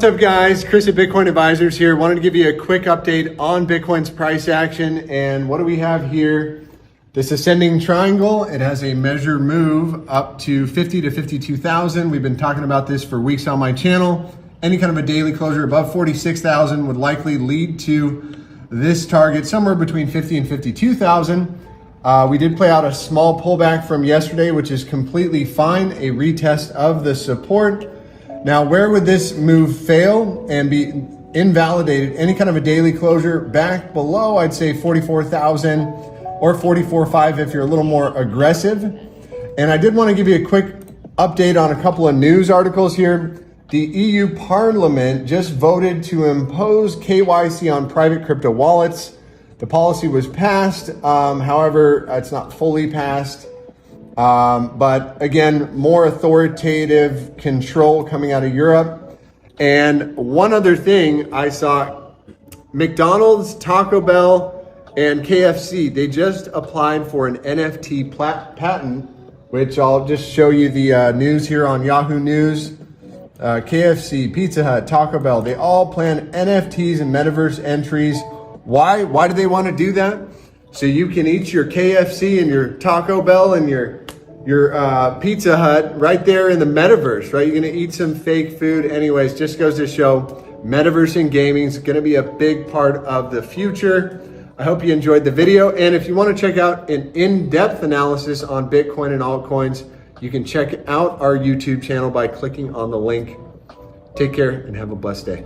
What's up guys, Chris at Bitcoin Advisors here. Wanted to give you a quick update on Bitcoin's price action. And what do we have here? This ascending triangle, it has a measure move up to 50 to 52,000. We've been talking about this for weeks on my channel. Any kind of a daily closure above 46,000 would likely lead to this target somewhere between 50 and 52,000. We did play out a small pullback from yesterday, which is completely fine, a retest of the support. Now, where would this move fail and be invalidated? Any kind of a daily closure back below, I'd say 44,000 or 44.5 if you're a little more aggressive. And I did want to give you a quick update on a couple of news articles here. The EU Parliament just voted to impose KYC on private crypto wallets. The policy was passed, however, it's not fully passed. But again, more authoritative control coming out of Europe. And one other thing I saw, McDonald's, Taco Bell, and KFC, they just applied for an NFT patent, which I'll just show you the news here on Yahoo News. KFC, Pizza Hut, Taco Bell, they all plan NFTs and metaverse entries. Why do they want to do that? So you can eat your KFC and your Taco Bell and your Pizza Hut right there in the metaverse, right? You're gonna eat some fake food. Anyways, just goes to show metaverse and gaming is gonna be a big part of the future. I hope you enjoyed the video. And if you wanna check out an in-depth analysis on Bitcoin and altcoins, you can check out our YouTube channel by clicking on the link. Take care and have a blessed day.